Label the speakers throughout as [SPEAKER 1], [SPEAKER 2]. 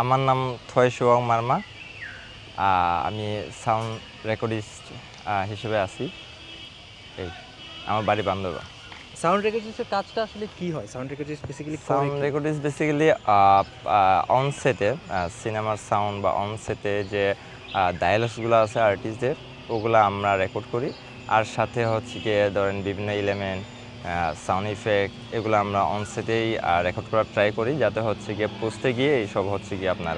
[SPEAKER 1] আমার নাম থয় সুবং মার্মা। আমি সাউন্ড রেকর্ডিস্ট হিসেবে আছি। এই আমার বাড়ি বান্দরবান।
[SPEAKER 2] সাউন্ড রেকর্ডিস্টের কাজটা আসলে কি হয়? সাউন্ড রেকর্ডিস্ট বেসিক্যালি করে
[SPEAKER 1] সাউন্ড
[SPEAKER 2] কি?
[SPEAKER 1] রেকর্ডিস্ট বেসিক্যালি অন সেটে সিনেমার সাউন্ড বা অন সেটে যে ডায়ালগসগুলো আছে আর্টিস্টদের, ওগুলো আমরা রেকর্ড করি। আর সাথে হচ্ছে গিয়ে ধরেন বিভিন্ন এলিমেন্ট, সাউন্ড ইফেক্ট, এগুলো আমরা অন সেটেই রেকর্ড করার ট্রাই করি, যাতে হচ্ছে গিয়ে পোস্টে গিয়ে এইসব হচ্ছে গিয়ে আপনার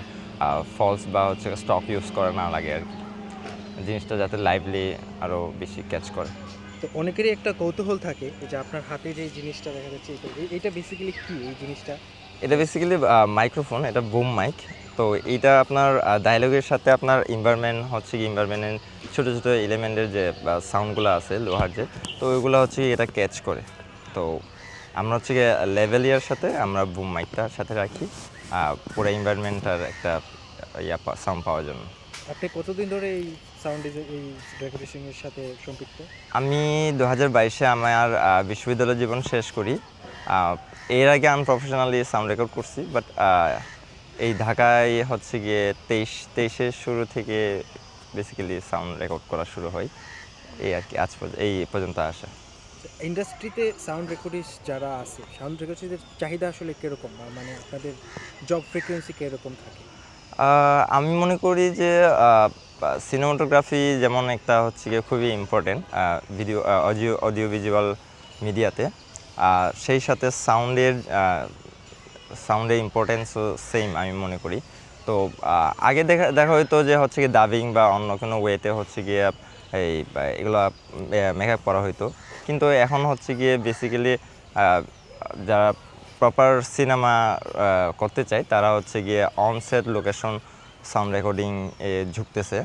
[SPEAKER 1] ফলস বা হচ্ছে স্টক ইউজ করা না লাগে আর কি। জিনিসটা যাতে লাইভলি আরও বেশি ক্যাচ করে।
[SPEAKER 2] তো অনেকেরই একটা কৌতূহল থাকে যে আপনার হাতে যে জিনিসটা দেখা যাচ্ছে এটা বেসিক্যালি কি এই জিনিসটা?
[SPEAKER 1] এটা বেসিক্যালি মাইক্রোফোন, এটা বুম মাইক। তো এইটা আপনার ডায়লগের সাথে আপনার এনভায়রনমেন্ট হচ্ছে কি এনভায়রনমেন্টের ছোটো ছোটো এলিমেন্টের যে সাউন্ডগুলো আছে লোহার যে, তো ওইগুলো হচ্ছে কি এটা ক্যাচ করে। তো আমরা হচ্ছে গিয়ে লেভেলিয়ার সাথে আমরা বুম মাইকটার সাথে রাখি পুরো এনভায়রনমেন্টটার একটা সাউন্ড পাওয়ার জন্য।
[SPEAKER 2] আপনি কতদিন ধরে এই এই রেকর্ডিংয়ের সাথে সম্পৃক্ত?
[SPEAKER 1] আমি 2022-এ আমার বিশ্ববিদ্যালয় জীবন শেষ করি। এর আগে আমি প্রফেশনালি সাউন্ড রেকর্ড করছি, বাট এই ঢাকায় হচ্ছে গিয়ে 23-এর শুরু থেকে বেসিক্যালি সাউন্ড রেকর্ড করা শুরু হয়। এই আর কি এই পর্যন্ত আসা।
[SPEAKER 2] ইন্ডাস্ট্রিতে সাউন্ড রেকর্ডিস্ট যারা আছে, সাউন্ড রেকর্ডিস্টদের চাহিদা আসলে কীরকম? মানে আপনাদের জব ফ্রিকোয়েন্সি কীরকম থাকে?
[SPEAKER 1] আমি মনে করি যে সিনেমাটোগ্রাফি যেমন একটা হচ্ছে গিয়ে খুবই ইম্পর্টেন্ট ভিডিও অডিও ভিজুয়াল মিডিয়াতে, সেই সাথে সাউন্ডের ইম্পর্টেন্সও সেম আমি মনে করি। তো আগে দেখা হয়তো যে হচ্ছে গিয়ে ডাবিং বা অন্য কোনো ওয়েতে হচ্ছে গিয়ে এগুলো মেকআপ করা হইতো, কিন্তু এখন হচ্ছে গিয়ে বেসিক্যালি যারা প্রপার সিনেমা করতে চায় তারা হচ্ছে গিয়ে অনসেট লোকেশন সাউন্ড রেকর্ডিং ঝুঁকতেছে।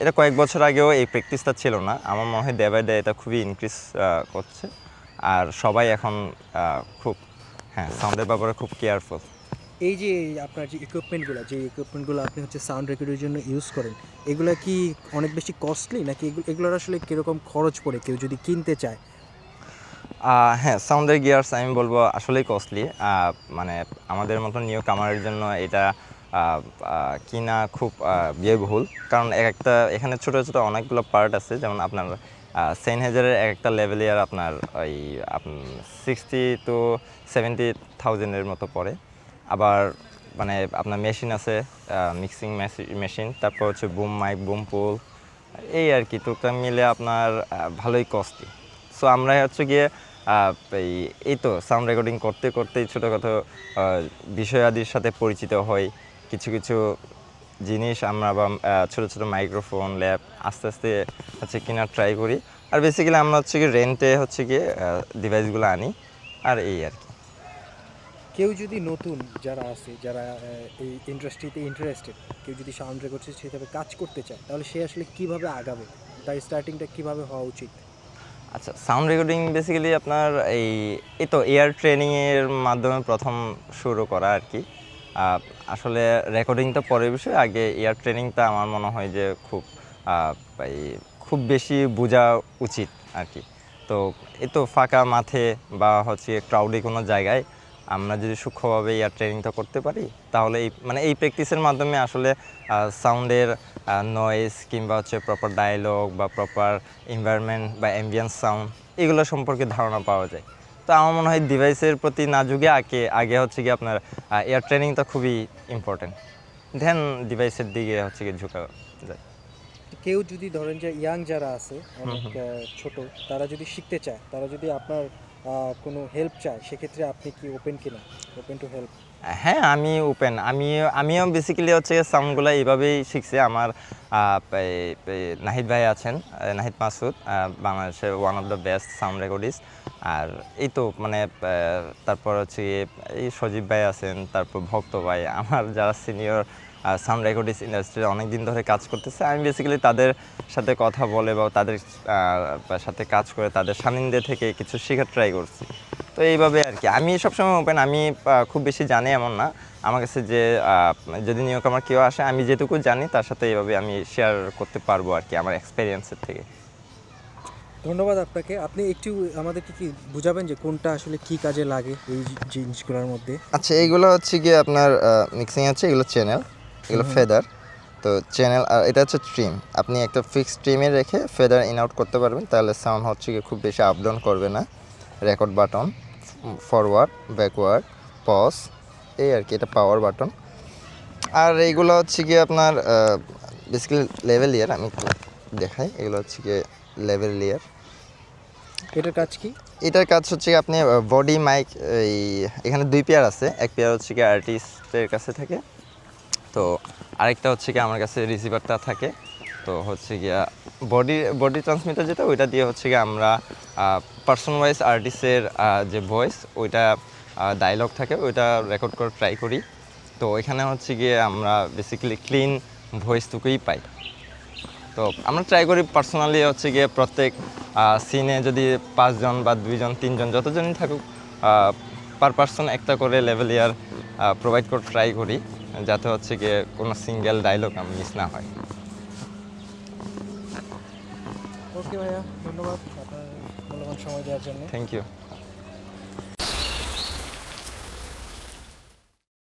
[SPEAKER 1] এটা কয়েক বছর আগেও এই প্র্যাকটিসটা ছিল না, আমার মনে হয় ডে বাই ডে এটা খুবই ইনক্রিজ করছে। আর সবাই এখন খুব সাউন্ডের ব্যাপারে খুব কেয়ারফুল।
[SPEAKER 2] এই যে আপনার যে ইকুইপমেন্টগুলো আপনি হচ্ছে সাউন্ড রেকর্ডের জন্য ইউজ করেন, এগুলা কি অনেক বেশি কস্টলি, নাকি এগুলোর আসলে কীরকম খরচ পড়ে কেউ যদি কিনতে চায়?
[SPEAKER 1] হ্যাঁ, সাউন্ডের গিয়ার্স আমি বলবো আসলেই কস্টলি। মানে আমাদের মতো নিউ কামারের জন্য এটা কিনা খুব ব্যয়বহুল, কারণ এখানে ছোটো ছোটো অনেকগুলো পার্ট আছে। যেমন আপনার সেনহেজারের এক একটা লেভেলে আর আপনার ওই 60,000-70,000-এর মতো পড়ে। আবার মানে আপনার মেশিন আছে, মিক্সিং মেশিন, তারপর হচ্ছে বুম মাইক, বুম পুল, এই আর কি টুকটাক মিলে আপনার ভালোই কস্টলি। সো আমরা হচ্ছে গিয়ে এই তো সাউন্ড রেকর্ডিং করতে করতেই ছোটোখাটো বিষয়াদির সাথে পরিচিত হই। কিছু কিছু জিনিস আমরা বা ছোটো ছোটো মাইক্রোফোন ল্যাব আস্তে আস্তে হচ্ছে কেনার ট্রাই করি। আর বেসিক্যালি আমরা হচ্ছে গিয়ে রেন্টে হচ্ছে গিয়ে ডিভাইসগুলো আনি, আর এই আর কি।
[SPEAKER 2] কেউ যদি নতুন যারা আছে, যারা এই ইন্ডাস্ট্রিতে ইন্টারেস্টেড, কেউ যদি সাউন্ড রেকর্ডের হিসেবে কাজ করতে চায়, তাহলে সে আসলে কীভাবে আগাবে? তার স্টার্টিংটা কীভাবে হওয়া উচিত?
[SPEAKER 1] আচ্ছা, সাউন্ড রেকর্ডিং বেসিক্যালি আপনার এই তো এয়ার ট্রেনিংয়ের মাধ্যমে প্রথম শুরু করা আর কি। আসলে রেকর্ডিংটা পরের বিষয়, আগে এয়ার ট্রেনিংটা আমার মনে হয় যে এই খুব বেশি বোঝা উচিত আর কি। তো এই তো ফাঁকা মাঠে বা হচ্ছে ক্রাউডে কোনো জায়গায় আমরা যদি সূক্ষ্মভাবে এয়ার ট্রেনিংটা করতে পারি, তাহলে এই প্র্যাকটিসের মাধ্যমে আসলে সাউন্ডের নয়েজ কিংবা হচ্ছে প্রপার ডায়লগ বা প্রপার এনভায়রনমেন্ট বা অ্যাম্বিয়েন্স সাউন্ড, এগুলো সম্পর্কে ধারণা পাওয়া যায়। তো আমার মনে হয় ডিভাইসের প্রতি না ঝুঁকে আগে হচ্ছে কি আপনার এয়ার ট্রেনিংটা খুবই ইম্পর্টেন্ট, দেন ডিভাইসের দিকে হচ্ছে কি ঝুঁকা যায়।
[SPEAKER 2] কেউ যদি ধরেন যে ইয়াং যারা আছে অনেক ছোট, তারা যদি শিখতে চায়, তারা যদি আপনার কোনো হেল্প চায়, সেক্ষেত্রে আপনি কি ওপেন কিনা, ওপেন টু হেল্প?
[SPEAKER 1] হ্যাঁ, আমি ওপেন। আমিও বেসিক্যালি হচ্ছে সাউন্ডগুলো এইভাবেই শিখছি। আমার নাহিদ ভাই আছেন, নাহিদ মাসুদ, বাংলাদেশের one of the best sound recordist. আর এই তো তারপর হচ্ছে এই সজীব ভাই আছেন, তারপর ভক্ত ভাই, আমার যারা সিনিয়র সাউন্ড রেকর্ডিস্ট ইন্ডাস্ট্রিতে অনেক দিন ধরে কাজ করতেছে। আমি বেসিক্যালি তাদের সাথে কথা বলে বা তাদের সাথে কাজ করে তাদের সান্নিধ্যে থেকে কিছু শেখার ট্রাই করছি। তো এইভাবে আর কি আমি সবসময় ওপেন। আমি খুব বেশি জানি এমন না, আমার কাছে যে যদি নিয়োগ আমার কেউ আসে, আমি যেটুকু জানি তার সাথে এইভাবে আমি শেয়ার করতে পারবো আর কি, আমার এক্সপিরিয়েন্সের থেকে।
[SPEAKER 2] ধন্যবাদ আপনাকে। আপনি একটু আমাদেরকে কি বুঝাবেন যে কোনটা আসলে কি কাজে লাগে এই জিনিসগুলোর মধ্যে?
[SPEAKER 1] আচ্ছা, এইগুলো হচ্ছে গিয়ে আপনার মিক্সিং আছে, এগুলো চ্যানেল, এগুলো ফেদার। তো চ্যানেল আর এটা হচ্ছে ট্রিম। আপনি একটা ফিক্সড ট্রিমে রেখে ফেদার ইন আউট করতে পারবেন, তাহলে সাউন্ড হচ্ছে গিয়ে খুব বেশি আপ ডাউন করবে না। Record button, forward, backward, pause, এই আর কি, এটা পাওয়ার বাটন। আর এইগুলো হচ্ছে গিয়ে আপনার বেসিক্যালি লেভেল ইয়ার, আমি একটু দেখাই। এগুলো হচ্ছে গিয়ে লেভেল ইয়ার।
[SPEAKER 2] এটার কাজ কি?
[SPEAKER 1] এটার কাজ হচ্ছে গিয়ে আপনি বডি মাইক, এই এখানে দুই পেয়ার আছে। এক পেয়ার হচ্ছে কি আর্টিস্টের কাছে থাকে, তো আরেকটা হচ্ছে কি আমার কাছে রিসিভারটা থাকে। তো হচ্ছে গিয়া বডি ট্রান্সমিটার যেটা, ওইটা দিয়ে হচ্ছে গিয়ে আমরা পার্সন ওয়াইজ আর্টিস্টের যে ভয়েস, ওইটা ডায়লগ থাকে, ওইটা রেকর্ড করে ট্রাই করি। তো এখানে হচ্ছে গিয়ে আমরা বেসিক্যালি ক্লিন ভয়েসটুকুই পাই। তো আমরা ট্রাই করি পার্সোনালি হচ্ছে গিয়ে প্রত্যেক সিনে যদি 5 জন বা 2 জন 3 জন যতজনই থাকুক, পার পার্সন একটা করে লেভেল ইয়ার প্রোভাইড করে ট্রাই করি, যাতে হচ্ছে গিয়ে কোনো সিঙ্গেল ডায়লগ মিস না হয়।
[SPEAKER 2] ওকে ভাইয়া, ধন্যবাদ আপনার মূল্যবান সময় দেওয়ার জন্য।
[SPEAKER 1] Thank you.